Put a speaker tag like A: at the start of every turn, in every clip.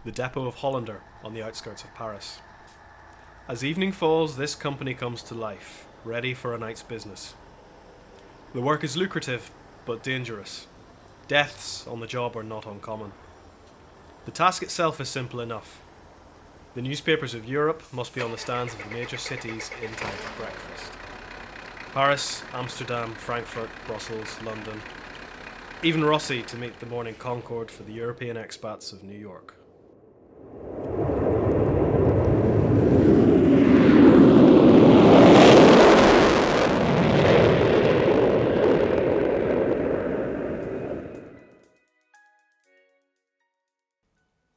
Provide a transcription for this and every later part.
A: the depot of Hollander on the outskirts of Paris. As evening falls, this company comes to life, ready for a night's business. The work is lucrative, but dangerous. Deaths on the job are not uncommon. The task itself is simple enough. The newspapers of Europe must be on the stands of the major cities in time for breakfast. Paris, Amsterdam, Frankfurt, Brussels, London. Even Rossi to meet the morning Concorde for the European expats of New York.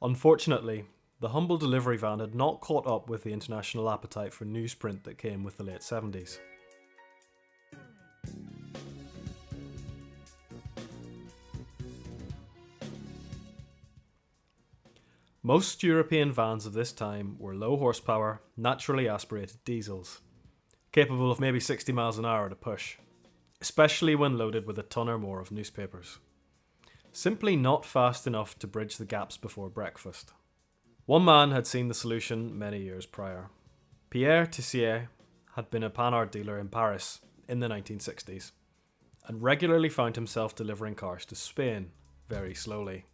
A: Unfortunately, the humble delivery van had not caught up with the international appetite for newsprint that came with the late 70s. Most European vans of this time were low horsepower, naturally aspirated diesels, capable of maybe 60 miles an hour at a push, especially when loaded with a ton or more of newspapers. Simply not fast enough to bridge the gaps before breakfast. One man had seen the solution many years prior. Pierre Tissier had been a Panhard dealer in Paris in the 1960s and regularly found himself delivering cars to Spain very slowly.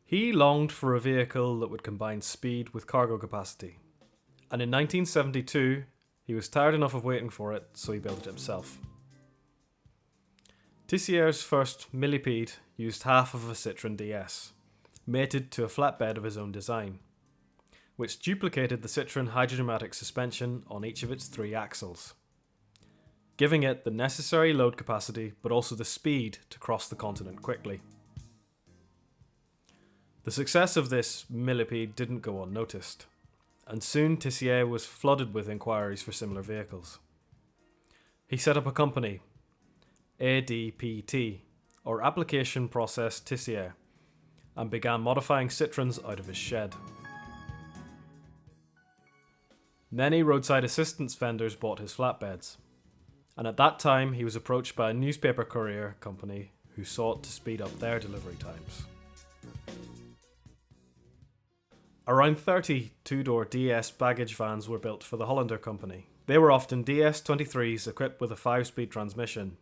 A: He longed for a vehicle that would combine speed with cargo capacity, and in 1972 he was tired enough of waiting for it, so he built it himself. Tissier's first millipede used half of a Citroen DS, mated to a flatbed of his own design, which duplicated the Citroen hydromatic suspension on each of its 3 axles, giving it the necessary load capacity but also the speed to cross the continent quickly. The success of this millipede didn't go unnoticed, and soon Tissier was flooded with inquiries for similar vehicles. He set up a company, ADPT, or Application Process Tissier, and began modifying Citroens out of his shed. Many roadside assistance vendors bought his flatbeds, and at that time he was approached by a newspaper courier company who sought to speed up their delivery times. Around 30 two-door DS baggage vans were built for the Hollander company. They were often DS23s equipped with a 5-speed transmission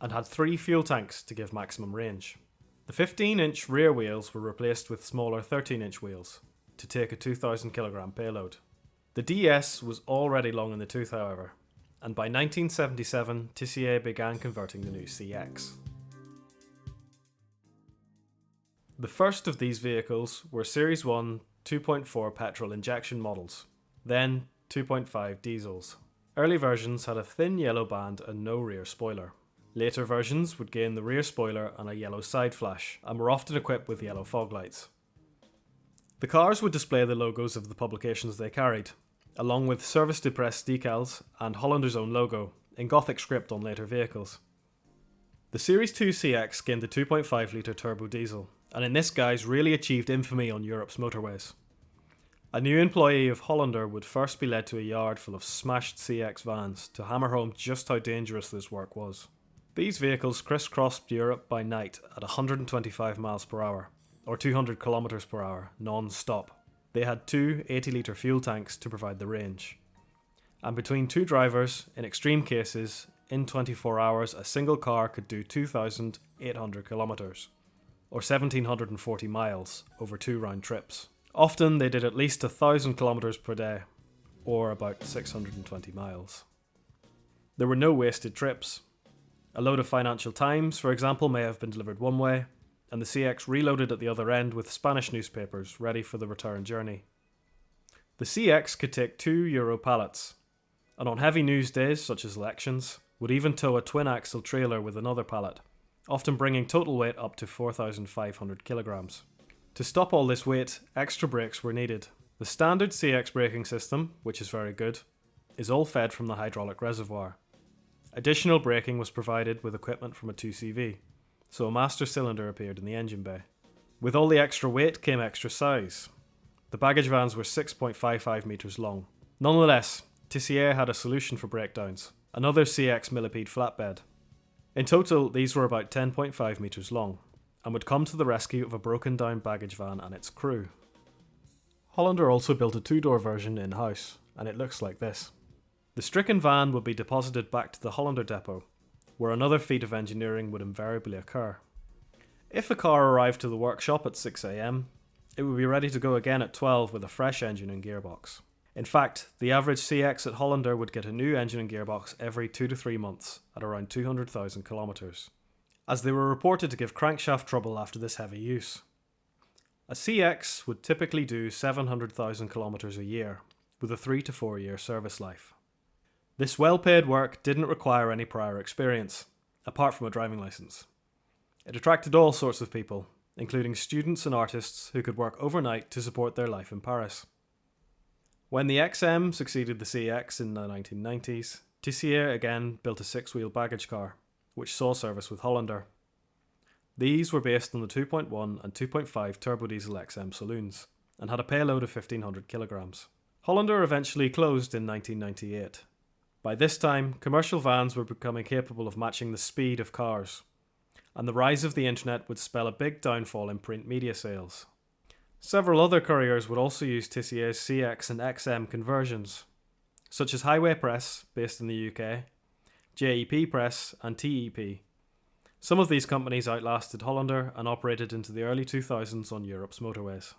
A: and had 3 fuel tanks to give maximum range. The 15-inch rear wheels were replaced with smaller 13-inch wheels to take a 2,000 kilogram payload. The DS was already long in the tooth, however, and by 1977 Tissier began converting the new CX. The first of these vehicles were Series 1 2.4 petrol injection models, then 2.5 diesels. Early versions had a thin yellow band and no rear spoiler. Later versions would gain the rear spoiler and a yellow side flash, and were often equipped with yellow fog lights. The cars would display the logos of the publications they carried, along with Service de Presse decals and Hollander's own logo, in Gothic script on later vehicles. The Series 2 CX gained the 2.5 litre turbo diesel, and in this guise really achieved infamy on Europe's motorways. A new employee of Hollander would first be led to a yard full of smashed CX vans to hammer home just how dangerous this work was. These vehicles crisscrossed Europe by night at 125 miles per hour, or 200 kilometers per hour, non-stop. They had 2 80-litre fuel tanks to provide the range. And between 2 drivers, in extreme cases, in 24 hours a single car could do 2,800 kilometers, or 1,740 miles, over 2 round trips. Often they did at least 1,000 kilometers per day, or about 620 miles. There were no wasted trips. A load of Financial Times, for example, may have been delivered one way, and the CX reloaded at the other end with Spanish newspapers ready for the return journey. The CX could take 2 Euro pallets, and on heavy news days such as elections, would even tow a twin-axle trailer with another pallet, often bringing total weight up to 4,500 kilograms. To stop all this weight, extra brakes were needed. The standard CX braking system, which is very good, is all fed from the hydraulic reservoir. Additional braking was provided with equipment from a 2CV, so a master cylinder appeared in the engine bay. With all the extra weight came extra size. The baggage vans were 6.55 metres long. Nonetheless, Tissier had a solution for breakdowns, another CX millipede flatbed. In total, these were about 10.5 metres long, and would come to the rescue of a broken down baggage van and its crew. Hollander also built a two-door version in-house, and it looks like this. The stricken van would be deposited back to the Hollander depot, where another feat of engineering would invariably occur. If a car arrived to the workshop at 6 AM, it would be ready to go again at 12 with a fresh engine and gearbox. In fact, the average CX at Hollander would get a new engine and gearbox every 2 to 3 months at around 200,000 kilometres, as they were reported to give crankshaft trouble after this heavy use. A CX would typically do 700,000 kilometres a year, with a 3 to 4 year service life. This well-paid work didn't require any prior experience, apart from a driving licence. It attracted all sorts of people, including students and artists who could work overnight to support their life in Paris. When the XM succeeded the CX in the 1990s, Tissier again built a 6-wheel baggage car, which saw service with Hollander. These were based on the 2.1 and 2.5 turbodiesel XM saloons, and had a payload of 1,500 kilograms. Hollander eventually closed in 1998. By this time, commercial vans were becoming capable of matching the speed of cars, and the rise of the internet would spell a big downfall in print media sales. Several other couriers would also use Tissier's CX and XM conversions, such as Highway Press, based in the UK, JEP Press, and TEP. Some of these companies outlasted Hollander and operated into the early 2000s on Europe's motorways.